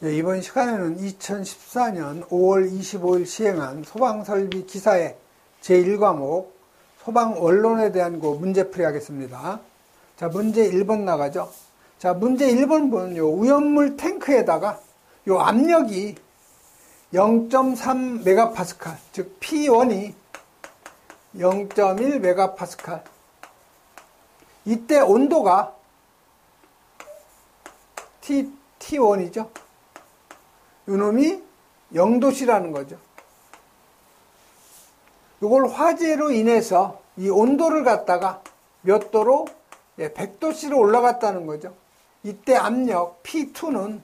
네, 이번 시간에는 2014년 5월 25일 시행한 소방설비 기사의 제1과목 소방원론에 대한 거 문제풀이 하겠습니다. 자, 문제 1번 나가죠. 자, 문제 1번 보면 요 오염물 탱크에다가 요 압력이 0.3메가파스칼, 즉 P1이 0.1메가파스칼. 이때 온도가 T1이죠. 요놈이 0도씨라는 거죠. 이걸 화재로 인해서 이 온도를 갖다가 몇 도로? 100도씨로 올라갔다는 거죠. 이때 압력 P2는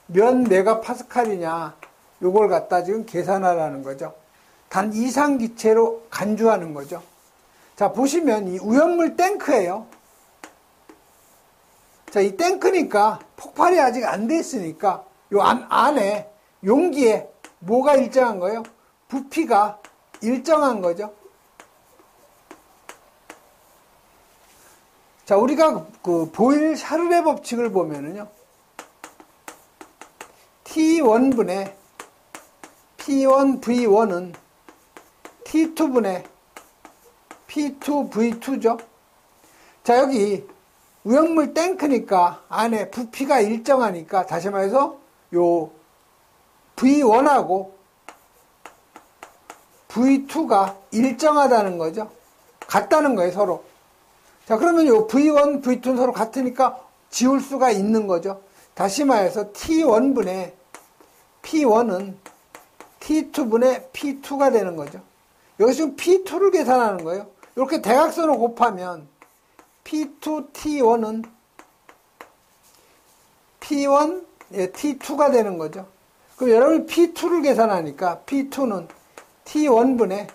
몇 메가파스칼이냐, 요걸 갖다 지금 계산하라는 거죠. 단 이상기체로 간주하는 거죠. 자, 보시면 이 오염물 탱크예요. 자, 이 탱크니까 폭발이 아직 안 돼 있으니까 요 안에 용기에 뭐가 일정한 거예요? 부피가 일정한 거죠. 자, 우리가 그 보일 샤르레 법칙을 보면은요, T1분의 P1V1은 T2분의 P2V2죠. 자, 여기 오염물 탱크니까 안에 부피가 일정하니까, 다시 말해서 요 V1하고 V2가 일정하다는 거죠. 같다는 거예요, 서로. 자, 그러면 요 V1, V2는 서로 같으니까 지울 수가 있는 거죠. 다시 말해서 T1분의 P1은 T2분의 P2가 되는 거죠. 여기서 지금 P2를 계산하는 거예요. 이렇게 대각선을 곱하면 P2, T1은 P1, T2가 되는 거죠. 그럼 여러분이 P2를 계산하니까 P2는 T1분의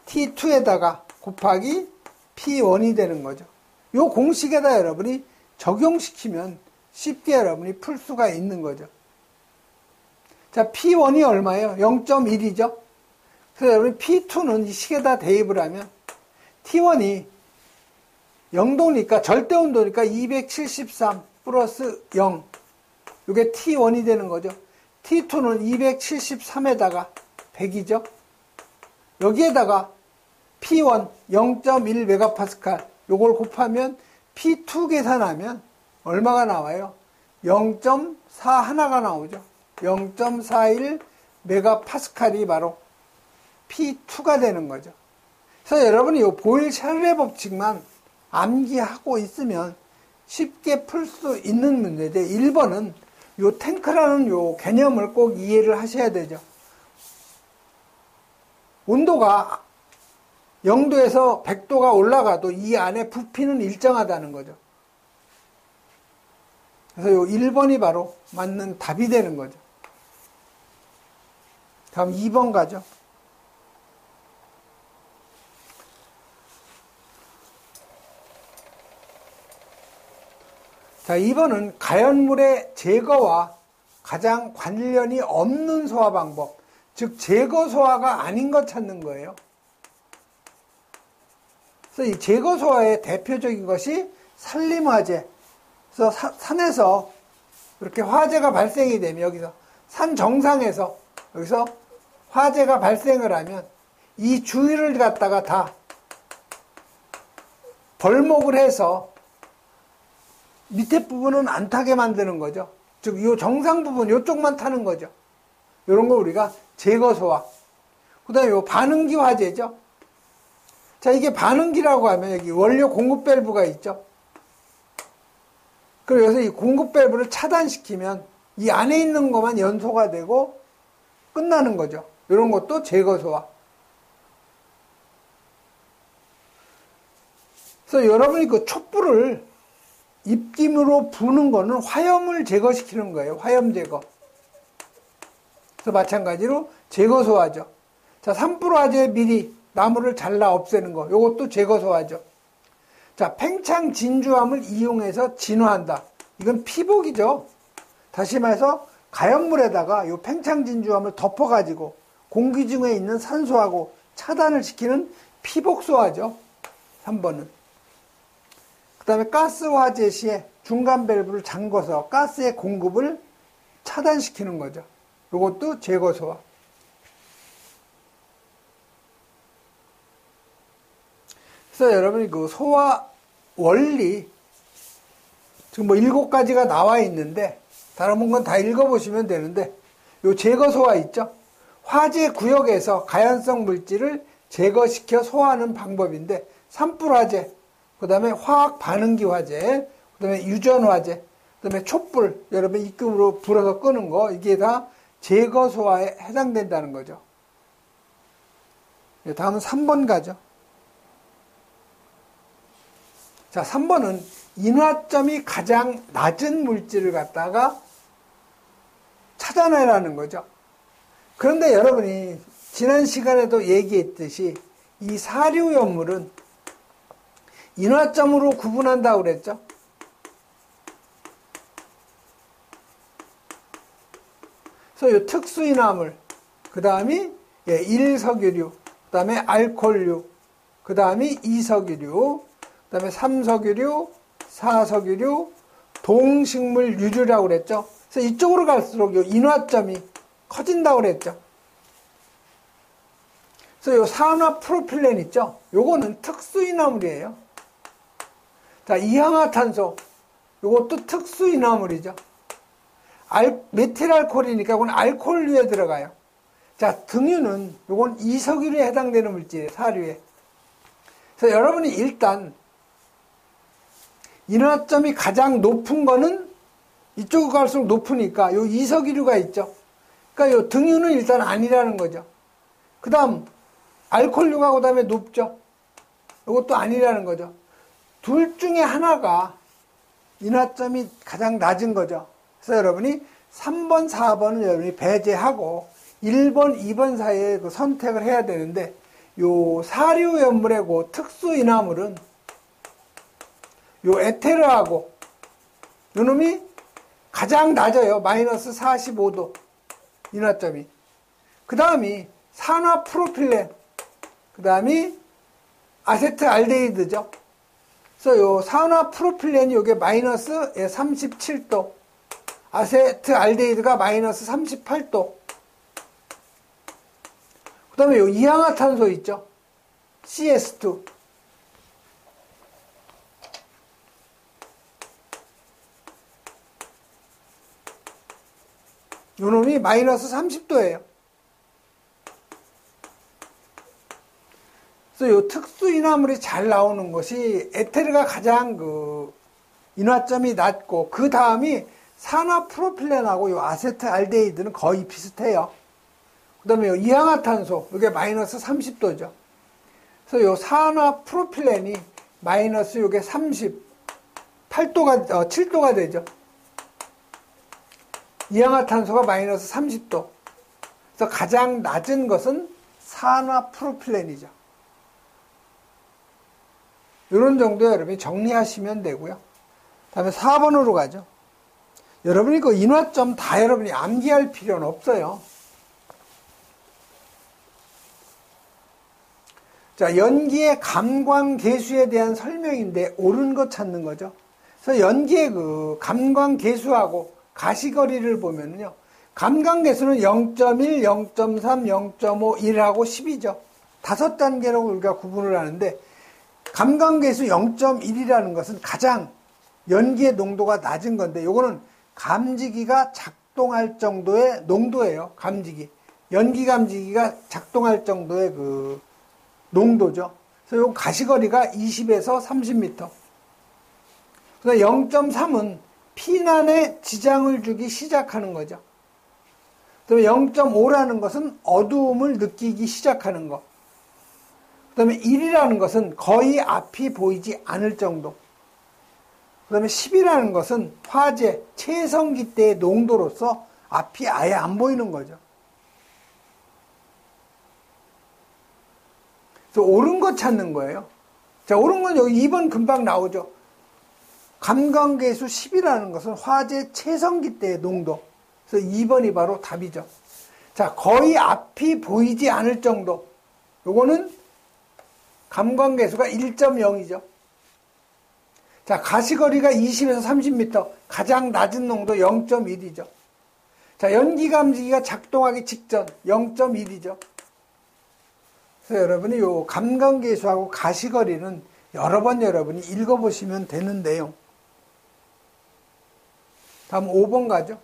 T2에다가 곱하기 P1이 되는 거죠. 이 공식에다 여러분이 적용시키면 쉽게 여러분이 풀 수가 있는 거죠. 자, P1이 얼마예요? 0.1이죠. 그래서 여러분 P2는 이 식에다 대입을 하면 T1이 0도니까 절대온도니까 273 플러스 0, 이게 T1이 되는 거죠. T2는 273에다가 100이죠. 여기에다가 P1 0.1메가파스칼 요걸 곱하면 P2 계산하면 얼마가 나와요? 0.4 하나가 나오죠. 0.41 메가파스칼이 바로 P2가 되는 거죠. 그래서 여러분이 이 보일 샤르레 법칙만 암기하고 있으면 쉽게 풀 수 있는 문제인데, 1번은 요 탱크라는 요 개념을 꼭 이해를 하셔야 되죠. 온도가 0도에서 100도가 올라가도 이 안에 부피는 일정하다는 거죠. 그래서 요 1번이 바로 맞는 답이 되는 거죠. 다음 2번 가죠. 자, 2번은 가연물의 제거와 가장 관련이 없는 소화 방법, 즉 제거 소화가 아닌 것 찾는 거예요. 그래서 이 제거 소화의 대표적인 것이 산림화재. 그래서 산에서 이렇게 화재가 발생이 되면, 여기서 산 정상에서 여기서 화재가 발생을 하면 이 주위를 갖다가 다 벌목을 해서 밑에 부분은 안 타게 만드는 거죠. 즉, 이 정상 부분, 이쪽만 타는 거죠. 이런 거 우리가 제거 소화. 그 다음에 요 반응기 화재죠. 자, 이게 반응기라고 하면 여기 원료 공급 밸브가 있죠. 그래서 이 공급 밸브를 차단시키면 이 안에 있는 것만 연소가 되고 끝나는 거죠. 이런 것도 제거 소화. 그래서 여러분이 그 촛불을 입김으로 부는 거는 화염을 제거시키는 거예요. 화염 제거. 그래서 마찬가지로 제거 소화죠. 자, 산불 화재 미리 나무를 잘라 없애는 거. 이것도 제거 소화죠. 자, 팽창 진주함을 이용해서 진화한다. 이건 피복이죠. 다시 말해서 가연물에다가 이 팽창 진주함을 덮어가지고 공기 중에 있는 산소하고 차단을 시키는 피복 소화죠. 3번은. 그 다음에 가스 화재 시에 중간 밸브를 잠궈서 가스의 공급을 차단시키는 거죠. 이것도 제거 소화. 그래서 여러분이 그 소화 원리 지금 뭐 7가지가 나와 있는데 다른 건 다 읽어보시면 되는데 요 제거 소화 있죠? 화재 구역에서 가연성 물질을 제거시켜 소화하는 방법인데 산불 화재, 그 다음에 화학 반응기 화재, 그 다음에 유전 화재, 그 다음에 촛불, 여러분 입금으로 불어서 끄는 거, 이게 다 제거 소화에 해당된다는 거죠. 다음은 3번 가죠. 자, 3번은 인화점이 가장 낮은 물질을 갖다가 찾아내라는 거죠. 그런데 여러분이 지난 시간에도 얘기했듯이 이 사료연물은 인화점으로 구분한다고 그랬죠. 그래서 이 특수인화물, 그 다음이 일석유류, 그 다음에 알코올류, 그 다음이 이석유류, 그 다음에 삼석유류, 사석유류, 동식물 유류라고 그랬죠. 그래서 이쪽으로 갈수록 이 인화점이 커진다고 그랬죠. 그래서 이 산화 프로필렌 있죠. 요거는 특수인화물이에요. 자, 이항화탄소, 요것도 특수인화물이죠. 메틸알코올이니까 이건 알코올류에 들어가요. 자, 등유는 요건 이석유류에 해당되는 물질이에요. 사료에. 그래서 여러분이 일단 인화점이 가장 높은 거는 이쪽으로 갈수록 높으니까 요 이석유류가 있죠. 그러니까 요 등유는 일단 아니라는 거죠. 그 다음 알코올류가 그 다음에 높죠. 이것도 아니라는 거죠. 둘 중에 하나가 인화점이 가장 낮은 거죠. 그래서 여러분이 3번, 4번은 여러분이 배제하고 1번, 2번 사이에 그 선택을 해야 되는데 요 사료연물의 그 특수인화물은 요 에테르하고 요 놈이 가장 낮아요. 마이너스 45도 인화점이. 그 다음이 산화 프로필렌, 그 다음이 아세트알데히드죠. 그래서 요 산화 프로필렌이 요게 마이너스 37도, 아세트알데히드가 마이너스 38도. 그 다음에 요 이항화탄소 있죠. CS2. 요 놈이 마이너스 30도예요. 그래서 요 특수인화물이 잘 나오는 것이 에테르가 가장 그 인화점이 낮고 그 다음이 산화 프로필렌하고 요 아세트알데히드는 거의 비슷해요. 그 다음에 요 이항화탄소, 이게 마이너스 30도죠. 그래서 요 산화 프로필렌이 마이너스 요게 38도가, 7도가 되죠. 이항화탄소가 마이너스 30도. 그래서 가장 낮은 것은 산화 프로필렌이죠. 이런 정도 여러분이 정리하시면 되고요. 다음에 4번으로 가죠. 여러분이 그 인화점 다 여러분이 암기할 필요는 없어요. 자, 연기의 감광계수에 대한 설명인데 옳은 것 찾는 거죠. 그래서 연기의 그 감광계수하고 가시거리를 보면요. 감광계수는 0.1, 0.3, 0.5, 1하고 10이죠. 5단계로 우리가 구분을 하는데 감광계수 0.1이라는 것은 가장 연기의 농도가 낮은 건데 요거는 감지기가 작동할 정도의 농도예요. 감지기. 연기 감지기가 작동할 정도의 그 농도죠. 그래서 요 가시거리가 20에서 30m. 그래서 0.3은 피난에 지장을 주기 시작하는 거죠. 그다음에 0.5라는 것은 어두움을 느끼기 시작하는 것. 그다음에 1이라는 것은 거의 앞이 보이지 않을 정도. 그다음에 10이라는 것은 화재, 체성기 때의 농도로서 앞이 아예 안 보이는 거죠. 그래서 옳은 것 찾는 거예요. 자, 옳은 건 여기 2번 금방 나오죠. 감광계수 10이라는 것은 화재, 체성기 때의 농도. 그래서 2번이 바로 답이죠. 자, 거의 앞이 보이지 않을 정도. 요거는 감광계수가 1.0이죠. 자, 가시거리가 20에서 30m, 가장 낮은 농도 0.1이죠. 자, 연기감지기가 작동하기 직전 0.1이죠. 그래서 여러분이 요 감광계수하고 가시거리는 여러 번 여러분이 읽어보시면 되는데요. 다음 5번 가죠.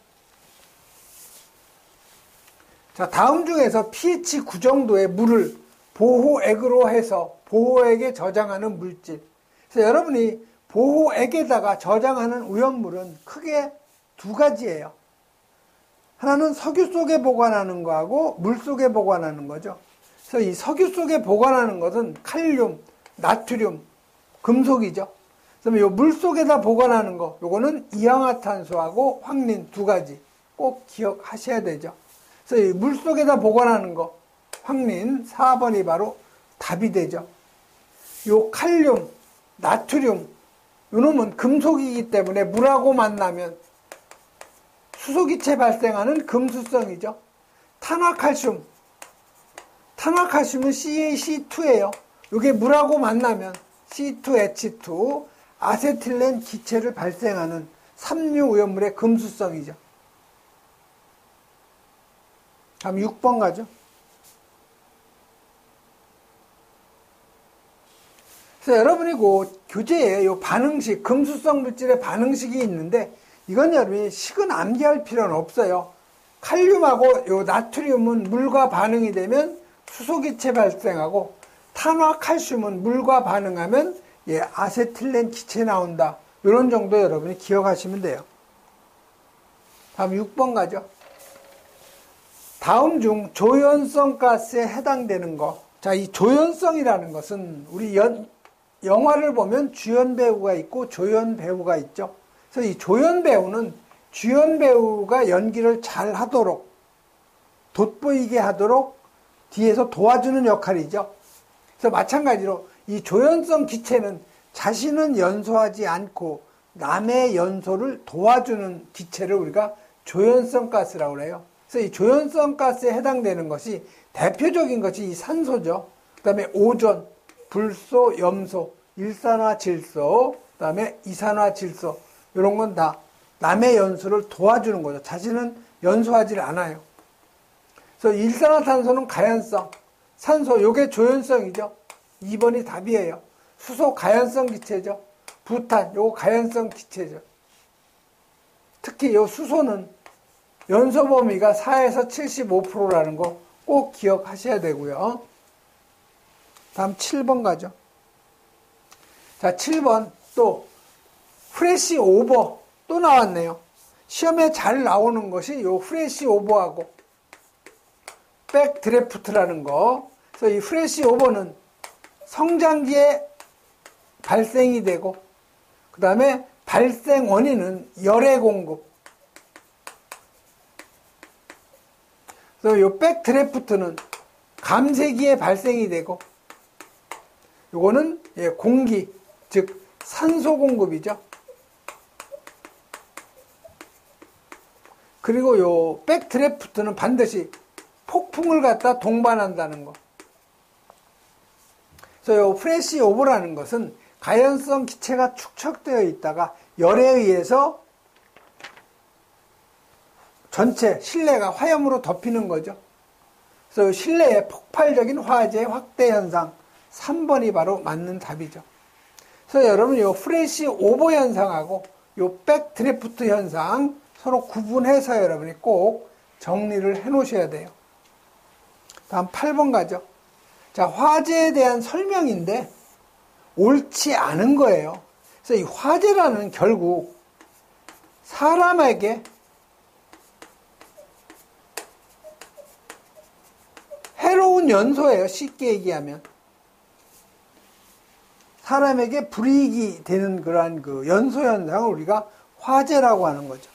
자, 다음 중에서 pH 9 정도의 물을 보호액으로 해서 보호액에 저장하는 물질. 그래서 여러분이 보호액에다가 저장하는 오염물은 크게 두 가지예요. 하나는 석유 속에 보관하는 거하고 물 속에 보관하는 거죠. 그래서 이 석유 속에 보관하는 것은 칼륨, 나트륨, 금속이죠. 그다음에 요 물 속에다 보관하는 거, 요거는 이氧화탄소하고 황린 두 가지 꼭 기억하셔야 되죠. 그래서 이 물 속에다 보관하는 거, 황린 4번이 바로 답이 되죠. 요 칼륨, 나트륨, 요놈은 금속이기 때문에 물하고 만나면 수소기체 발생하는 금수성이죠. 탄화칼슘은 CaC2예요. 요게 물하고 만나면 C2H2 아세틸렌 기체를 발생하는 삼류 오염물의 금수성이죠. 다음 6번 가죠. 그래서 여러분이 그 교재에 요 반응식, 금수성 물질의 반응식이 있는데 이건 여러분이 식은 암기할 필요는 없어요. 칼륨하고 요 나트륨은 물과 반응이 되면 수소기체 발생하고 탄화칼슘은 물과 반응하면 아세틸렌 기체 나온다. 이런 정도 여러분이 기억하시면 돼요. 다음 6번 가죠. 다음 중 조연성 가스에 해당되는 거. 자, 이 조연성이라는 것은 우리 영화를 보면 주연 배우가 있고 조연 배우가 있죠. 그래서 이 조연 배우는 주연 배우가 연기를 잘 하도록, 돋보이게 하도록 뒤에서 도와주는 역할이죠. 그래서 마찬가지로 이 조연성 기체는 자신은 연소하지 않고 남의 연소를 도와주는 기체를 우리가 조연성 가스라고 그래요. 그래서 이 조연성 가스에 해당되는 것이 대표적인 것이 이 산소죠. 그 다음에 오존, 불소, 염소, 일산화질소, 그 다음에 이산화질소, 이런 건 다 남의 연소를 도와주는 거죠. 자신은 연소하지 않아요. 그래서 일산화탄소는 가연성, 산소, 요게 조연성이죠. 2번이 답이에요. 수소 가연성 기체죠. 부탄, 요거 가연성 기체죠. 특히 요 수소는 연소 범위가 4에서 75%라는 거 꼭 기억하셔야 되고요. 다음 7번 가죠. 자, 7번 또 프레시 오버 또 나왔네요. 시험에 잘 나오는 것이 요 프레시 오버하고 백 드래프트라는 거. 그래서 이 프레시 오버는 성장기에 발생이 되고 그 다음에 발생 원인은 열의 공급. 그래서 요 백 드래프트는 감쇄기에 발생이 되고 요거는 공기, 즉 산소 공급이죠. 그리고 요 백 드래프트는 반드시 폭풍을 갖다 동반한다는 거. 그래서 요 프레시 오버라는 것은 가연성 기체가 축적되어 있다가 열에 의해서 전체 실내가 화염으로 덮이는 거죠. 그래서 실내의 폭발적인 화재 확대 현상 3번이 바로 맞는 답이죠. 그래서 여러분 요 프레시 오버 현상하고 요 백 드래프트 현상 서로 구분해서 여러분이 꼭 정리를 해 놓으셔야 돼요. 다음 8번 가죠. 자, 화재에 대한 설명인데 옳지 않은 거예요. 그래서 이 화재라는 결국 사람에게 해로운 연소예요. 쉽게 얘기하면. 사람에게 불이익이 되는 그러한 그 연소 현상을 우리가 화재라고 하는 거죠.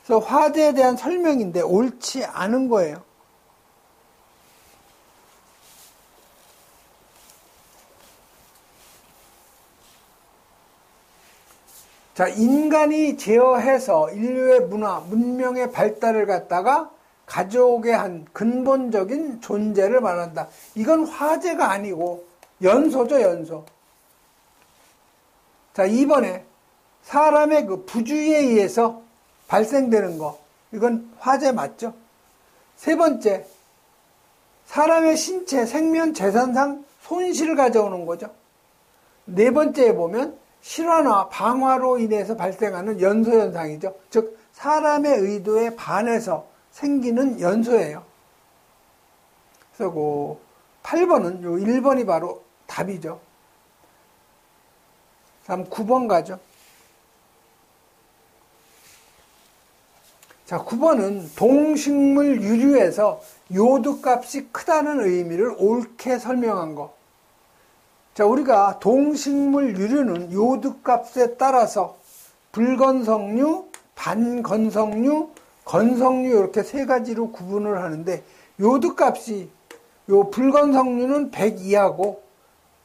그래서 화재에 대한 설명인데 옳지 않은 거예요. 자, 인간이 제어해서 인류의 문화, 문명의 발달을 갖다가 가져오게 한 근본적인 존재를 말한다. 이건 화재가 아니고 연소죠, 연소. 자, 2번에 사람의 그 부주의에 의해서 발생되는 거, 이건 화재 맞죠? 세 번째, 사람의 신체, 생명, 재산상 손실을 가져오는 거죠. 네 번째에 보면 실화나 방화로 인해서 발생하는 연소현상이죠. 즉 사람의 의도에 반해서 생기는 연소예요. 그래서 그 8번은 요 1번이 바로 답이죠. 다음 9번 가죠. 자, 9번은 동식물 유류에서 요드값이 크다는 의미를 옳게 설명한 거. 자, 우리가 동식물 유류는 요드값에 따라서 불건성류, 반건성류, 건성류 이렇게 세 가지로 구분을 하는데 요드값이 요 불건성류는 100 이하고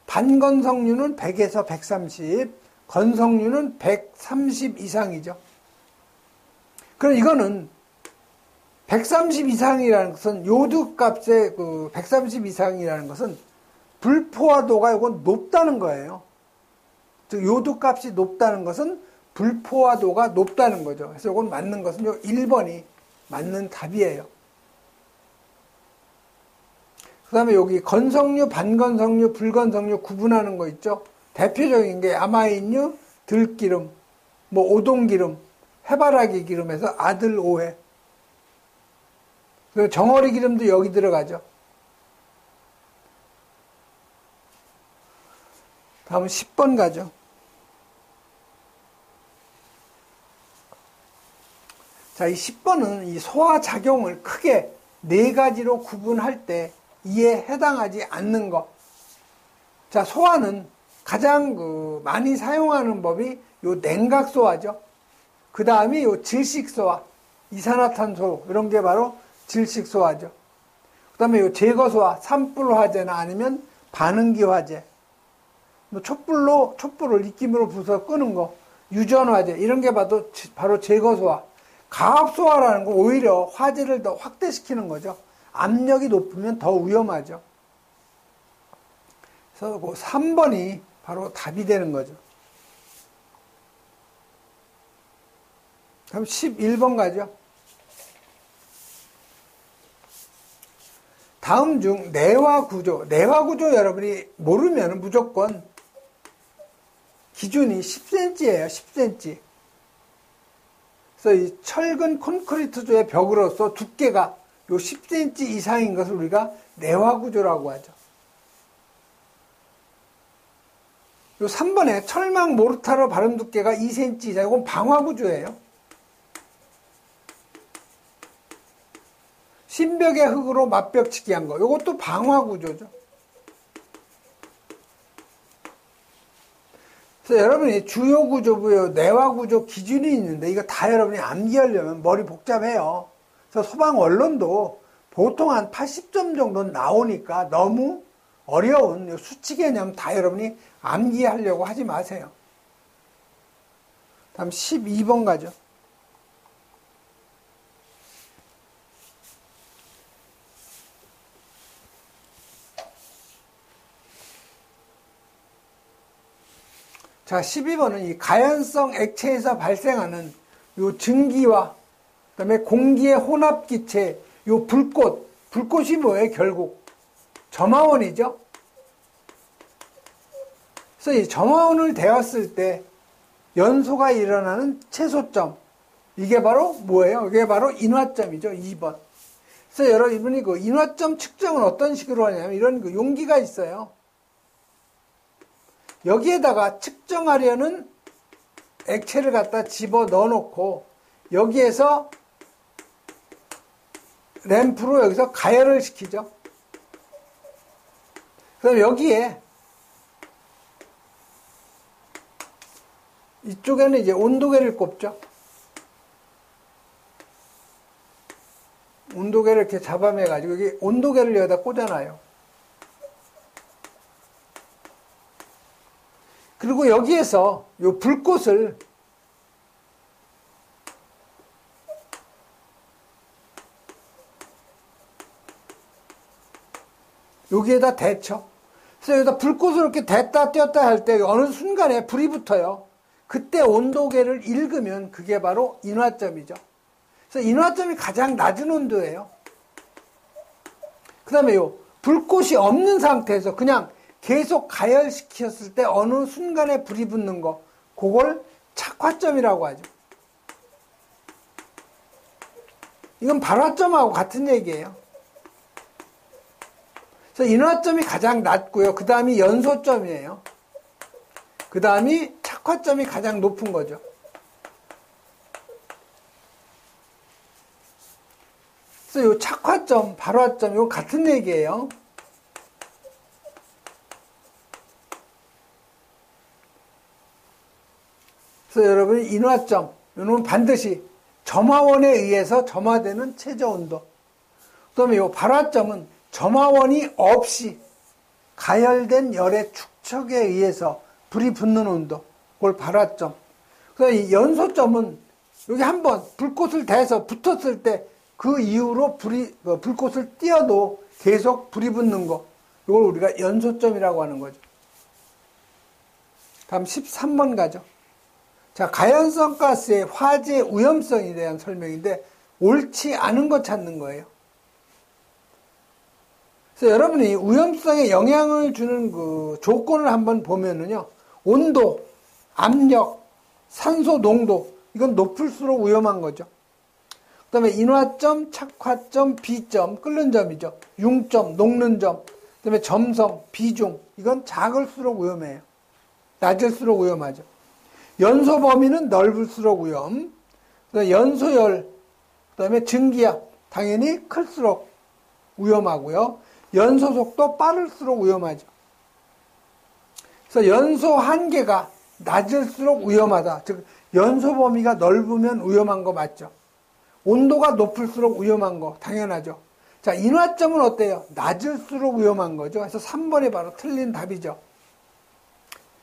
반건성류는 100에서 130, 건성류는 130 이상이죠. 그럼 이거는 130 이상이라는 것은 요드값의 그 130 이상이라는 것은 불포화도가 이건 높다는 거예요. 즉 요드값이 높다는 것은 불포화도가 높다는 거죠. 그래서 이건 맞는 것은 요 1번이 맞는 답이에요. 그 다음에 여기 건성류, 반건성류, 불건성류 구분하는 거 있죠. 대표적인 게 아마인유, 들기름, 뭐 오동기름, 해바라기 기름에서 아들오해. 그리고 정어리 기름도 여기 들어가죠. 다음은 10번 가죠. 자, 이 10번은 이 소화작용을 크게 네 가지로 구분할 때 이에 해당하지 않는 것. 자, 소화는 가장 많이 사용하는 법이 요 냉각소화죠. 그 다음이 요 질식소화, 이산화탄소 이런 게 바로 질식소화죠. 그 다음에 요 제거소화, 산불화재나 아니면 반응기화재, 뭐 촛불을 입김으로 부숴서 끄는 거, 유전화재 이런 게 바로 제거소화. 가압소화라는 건 오히려 화재를 더 확대시키는 거죠. 압력이 높으면 더 위험하죠. 그래서 그 3번이 바로 답이 되는 거죠. 그럼 11번 가죠. 다음 중 내화구조 여러분이 모르면 무조건 기준이 10cm예요. 10cm. 그래서 이 철근 콘크리트조의 벽으로서 두께가 요 10cm 이상인 것을 우리가 내화구조라고 하죠. 요 3번에 철망 모르타르 바른 두께가 2cm 이상, 이건 방화구조예요. 신벽의 흙으로 맞벽치기 한 거, 이것도 방화구조죠. 그래서 여러분이 주요구조부요, 내화구조 기준이 있는데 이거 다 여러분이 암기하려면 머리 복잡해요. 그래서 소방 원론도 보통 한 80점 정도 나오니까 너무 어려운 수치 개념 다 여러분이 암기하려고 하지 마세요. 다음 12번 가죠. 자, 12번은 이 가연성 액체에서 발생하는 요 증기와 그다음에 공기의 혼합기체, 요 불꽃이 뭐예요? 결국 점화원이죠. 그래서 이 점화원을 대었을 때 연소가 일어나는 최소점, 이게 바로 뭐예요? 이게 바로 인화점이죠. 2번. 그래서 여러분이 그 인화점 측정은 어떤 식으로 하냐면 이런 그 용기가 있어요. 여기에다가 측정하려는 액체를 갖다 집어 넣어 놓고 여기에서 램프로 여기서 가열을 시키죠. 그럼 여기에 이쪽에는 이제 온도계를 꼽죠. 온도계를 이렇게 잡아매가지고 여기 온도계를 여기다 꽂아놔요. 그리고 여기에서 요 불꽃을 여기에다 대쳐. 그래서 여기다 불꽃을 이렇게 댔다 띄었다 할 때 어느 순간에 불이 붙어요. 그때 온도계를 읽으면 그게 바로 인화점이죠. 그래서 인화점이 가장 낮은 온도예요. 그 다음에 불꽃이 없는 상태에서 그냥 계속 가열시켰을 때 어느 순간에 불이 붙는 거, 그걸 착화점이라고 하죠. 이건 발화점하고 같은 얘기예요. 그래서 인화점이 가장 낮고요. 그 다음이 연소점이에요. 그 다음이 착화점이 가장 높은 거죠. 그래서 이 착화점, 발화점, 이거 같은 얘기예요. 그래서 여러분이 인화점, 이건 반드시 점화원에 의해서 점화되는 최저 온도. 그 다음에 이 발화점은 점화원이 없이 가열된 열의 축척에 의해서 불이 붙는 온도. 그걸 발화점. 그래서 이 연소점은 여기 한번 불꽃을 대서 붙었을 때 그 이후로 불꽃을 띄어도 계속 불이 붙는 거. 이걸 우리가 연소점이라고 하는 거죠. 다음 13번 가죠. 자, 가연성 가스의 화재 위험성에 대한 설명인데 옳지 않은 거 찾는 거예요. 그래서 여러분이 위험성에 영향을 주는 그 조건을 한번 보면은요, 온도, 압력, 산소 농도, 이건 높을수록 위험한 거죠. 그 다음에 인화점, 착화점, 비점, 끓는 점이죠. 융점, 녹는 점, 그 다음에 점성, 비중, 이건 작을수록 위험해요. 낮을수록 위험하죠. 연소 범위는 넓을수록 위험, 그다음에 연소열, 그다음에 증기압, 당연히 클수록 위험하고요. 연소 속도 빠를수록 위험하죠. 그래서 연소 한계가 낮을수록 위험하다. 즉 연소 범위가 넓으면 위험한 거 맞죠? 온도가 높을수록 위험한 거 당연하죠. 자, 인화점은 어때요? 낮을수록 위험한 거죠. 그래서 3번이 바로 틀린 답이죠.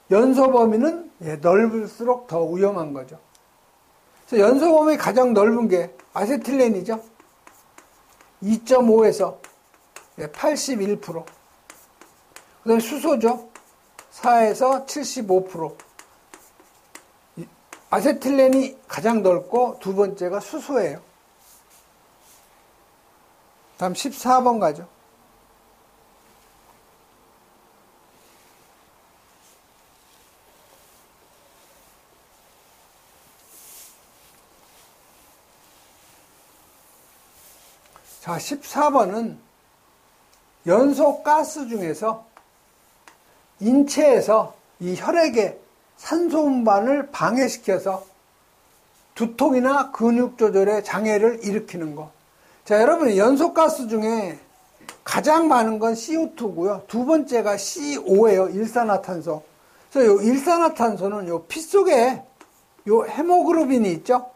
연소 범위는 넓을수록 더 위험한 거죠. 그래서 연소 범위 가장 넓은 게 아세틸렌이죠. 2.5에서 81%. 그 다음에 수소죠. 4에서 75%. 아세틸렌이 가장 넓고 두 번째가 수소예요. 다음 14번 가죠. 자, 14번은 연소 가스 중에서 인체에서 이 혈액의 산소 운반을 방해시켜서 두통이나 근육 조절에 장애를 일으키는 거. 자, 여러분, 연소 가스 중에 가장 많은 건 CO2고요. 두 번째가 CO5예요. 일산화탄소. 그래서 이 일산화탄소는 요 피 속에 요 헤모글로빈이 있죠.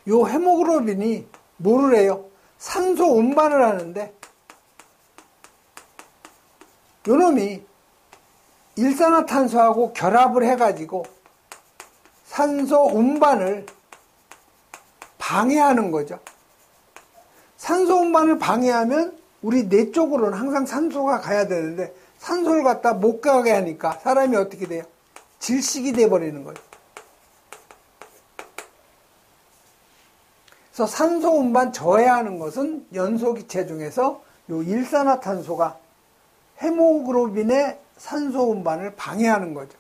요 헤모글로빈이 뭐를 해요? 산소 운반을 하는데 요놈이 일산화탄소하고 결합을 해가지고 산소 운반을 방해하는 거죠. 산소 운반을 방해하면 우리 뇌 쪽으로는 항상 산소가 가야 되는데 산소를 갖다 못 가게 하니까 사람이 어떻게 돼요? 질식이 돼버리는 거예요. 그래서 산소 운반 저해하는 것은 연소기체 중에서 요 일산화탄소가 헤모글로빈의 산소 운반을 방해하는 거죠.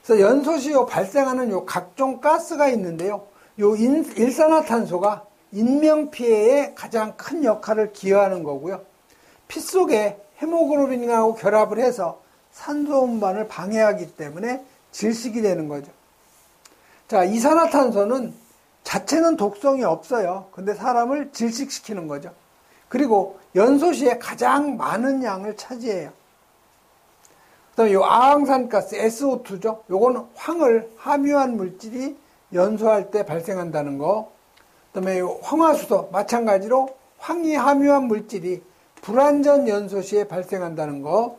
그래서 연소시 발생하는 요 각종 가스가 있는데요. 요 일산화탄소가 인명피해에 가장 큰 역할을 기여하는 거고요. 피 속에 헤모글로빈하고 결합을 해서 산소 운반을 방해하기 때문에 질식이 되는 거죠. 자, 이산화탄소는 자체는 독성이 없어요. 근데 사람을 질식시키는 거죠. 그리고 연소시에 가장 많은 양을 차지해요. 그 다음에 요 아황산가스 SO2죠. 요거는 황을 함유한 물질이 연소할 때 발생한다는 거. 그 다음에 요 황화수소 마찬가지로 황이 함유한 물질이 불완전 연소시에 발생한다는 거.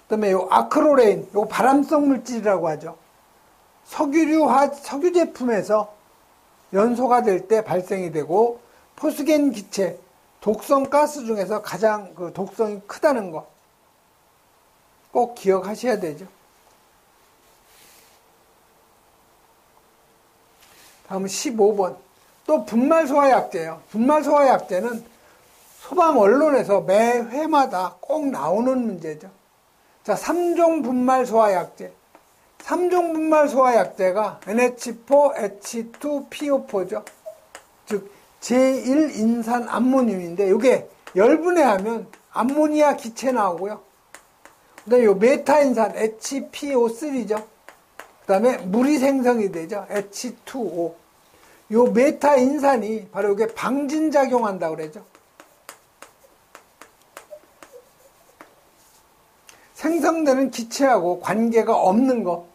그 다음에 요 아크로레인, 요거 발암성 물질이라고 하죠. 석유 제품에서 연소가 될 때 발생이 되고, 포스겐 기체, 독성 가스 중에서 가장 그 독성이 크다는 거 꼭 기억하셔야 되죠. 다음은 15번. 또 분말소화약제예요. 분말소화약제는 소방 언론에서 매 회마다 꼭 나오는 문제죠. 자, 3종 분말소화약제. 3종 분말소화약제가 NH4, H2, PO4죠. 즉 제1인산 암모늄인데 이게 열분해하면 암모니아 기체 나오고요. 그다음에 요 메타인산 HPO3죠. 그다음에 물이 생성이 되죠. H2O. 요 메타인산이 바로 이게 방진작용한다고 그러죠. 생성되는 기체하고 관계가 없는 거.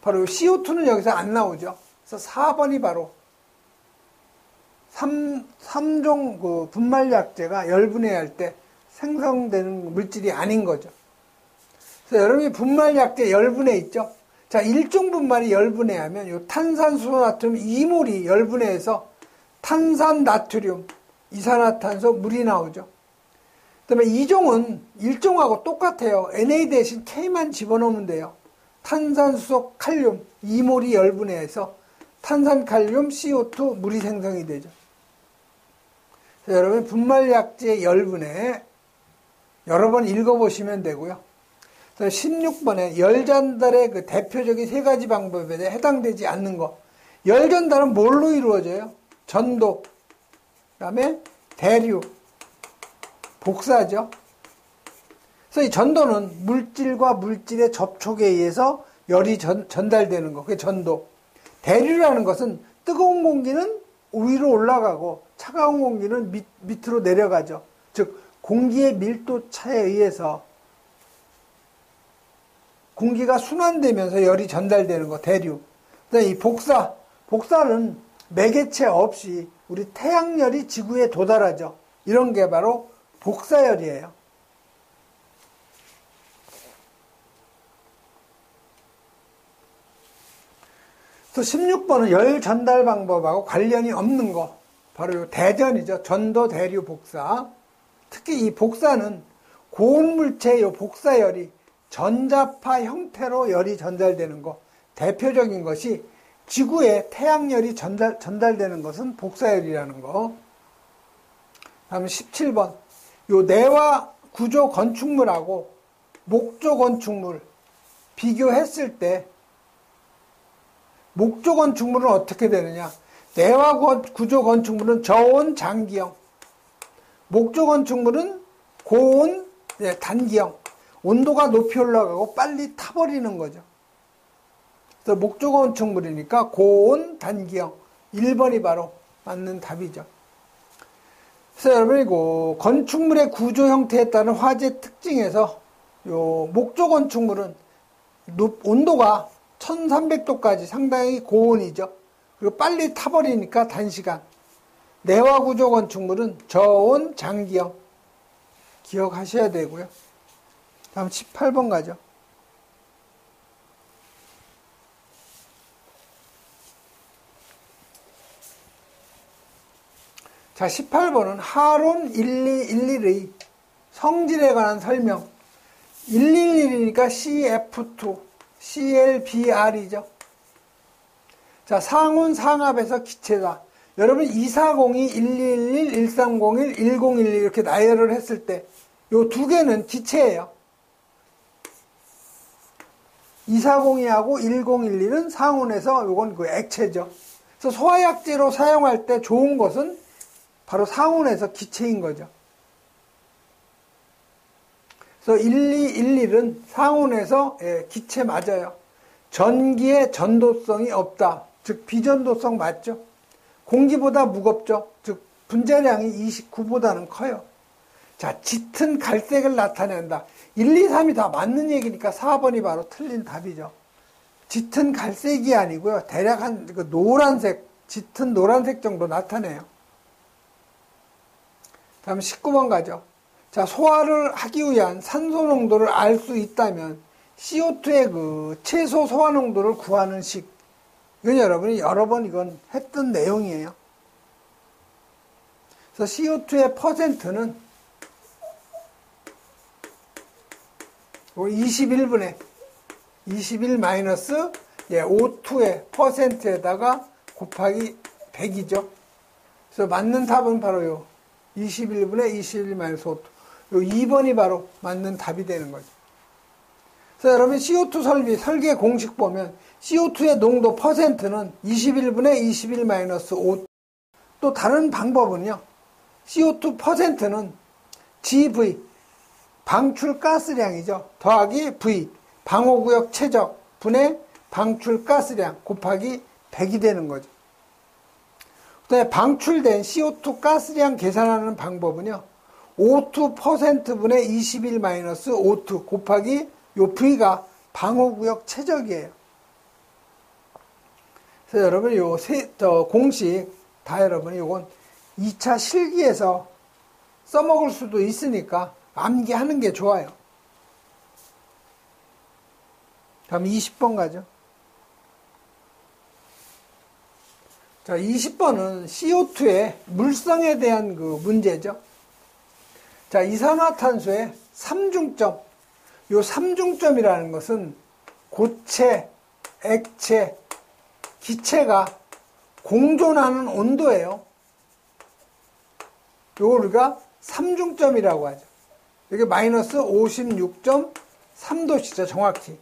바로 CO2는 여기서 안 나오죠. 그래서 4번이 바로 3종 그 분말약제가 열분해할 때 생성되는 물질이 아닌 거죠. 그래서 여러분이 분말약제 열분해 있죠. 자, 1종 분말이 열분해하면 요 탄산수소 나트륨 2몰이 열분해해서 탄산 나트륨, 이산화탄소, 물이 나오죠. 그다음에 2종은 1종하고 똑같아요. Na 대신 K만 집어넣으면 돼요. 탄산수소 칼륨 2몰이 열분해해서 탄산칼륨, CO2, 물이 생성이 되죠. 그래서 여러분 분말약제 열분해 여러 번 읽어보시면 되고요. 16번에 열 전달의 그 대표적인 세 가지 방법에 해당되지 않는 거. 열 전달은 뭘로 이루어져요? 전도, 그다음에 대류, 복사죠. 그래서 이 전도는 물질과 물질의 접촉에 의해서 열이 전달되는 거. 그게 전도. 대류라는 것은 뜨거운 공기는 위로 올라가고 차가운 공기는 밑으로 내려가죠. 즉 공기의 밀도 차에 의해서 공기가 순환되면서 열이 전달되는 거, 대류. 그다음에 이 복사는 매개체 없이 우리 태양열이 지구에 도달하죠. 이런 게 바로 복사열이에요. 또 16번은 열 전달 방법하고 관련이 없는 거. 바로 대전이죠. 전도, 대류, 복사. 특히 이 복사는 고온물체의 이 복사열이 전자파 형태로 열이 전달되는 거. 대표적인 것이 지구에 태양열이 전달되는 것은 복사열이라는 거. 다음 17번. 요 내화 구조 건축물하고 목조 건축물 비교했을 때 목조 건축물은 어떻게 되느냐? 내화 구조 건축물은 저온 장기형, 목조 건축물은 고온 단기형. 온도가 높이 올라가고 빨리 타버리는 거죠. 그래서 목조 건축물이니까 고온 단기형 1번이 바로 맞는 답이죠. 그래서 여러분 이거 건축물의 구조 형태에 따른 화재 특징에서 요 목조 건축물은 온도가 1300도까지 상당히 고온이죠. 그리고 빨리 타버리니까 단시간. 내화 구조 건축물은 저온 장기형 기억하셔야 되고요. 다음 18번 가죠. 자, 18번은 하론 1211의 성질에 관한 설명. 111이니까 CF2, CLBR이죠. 자, 상온 상압에서 기체다. 여러분 240이 1211, 1301, 1011 이렇게 나열을 했을 때 요 두 개는 기체예요. 240이하고 1011은 상온에서 요건 그 액체죠. 그래서 소화약제로 사용할 때 좋은 것은 바로 상온에서 기체인 거죠. 그래서 1211은 상온에서 기체 맞아요. 전기의 전도성이 없다. 즉 비전도성 맞죠. 공기보다 무겁죠. 즉 분자량이 29보다는 커요. 자, 짙은 갈색을 나타낸다. 1, 2, 3이 다 맞는 얘기니까 4번이 바로 틀린 답이죠. 짙은 갈색이 아니고요. 대략 한 노란색, 짙은 노란색 정도 나타내요. 다음 19번 가죠. 자, 소화를 하기 위한 산소 농도를 알 수 있다면 CO2의 그 최소 소화 농도를 구하는 식. 이건 여러분이 여러 번 이건 했던 내용이에요. 그래서 CO2의 퍼센트는 21분의 21 마이너스 O2의 퍼센트에다가 곱하기 100이죠. 그래서 맞는 답은 바로 요 21분의 21-5요 2번이 바로 맞는 답이 되는 거죠. 그래서 여러분 CO2 설계 공식 보면 CO2의 농도 퍼센트는 21분의 21-5. 또 다른 방법은요. CO2 퍼센트는 GV 방출가스량이죠. 더하기 V 방호구역 최적 분의 방출가스량 곱하기 100이 되는 거죠. 그다음에 방출된 CO2 가스량 계산하는 방법은요. O2 퍼센트분의 21-O2 곱하기 요 V가 방호구역 최적이에요. 그래서 여러분 요 공식 다 여러분이 요건 2차 실기에서 써먹을 수도 있으니까 암기하는 게 좋아요. 다음 20번 가죠. 자, 20번은 CO2의 물성에 대한 그 문제죠. 자, 이산화탄소의 삼중점. 요 삼중점이라는 것은 고체, 액체, 기체가 공존하는 온도예요. 요걸 우리가 삼중점이라고 하죠. 이게 마이너스 56.3도시죠, 정확히.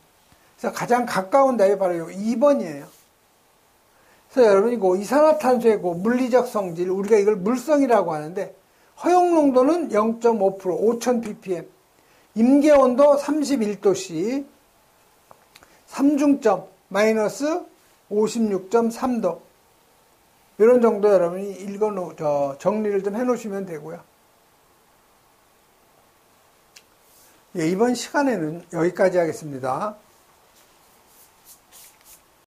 그래서 가장 가까운 답이 바로 요 2번이에요. 그래서 여러분이 그 이산화탄소의 그 물리적 성질, 우리가 이걸 물성이라고 하는데, 허용 농도는 0.5%, 5000ppm, 임계 온도 31도씨, 삼중점, 마이너스 56.3도. 이런 정도 여러분이 정리를 좀 해 놓으시면 되고요. 예, 이번 시간에는 여기까지 하겠습니다.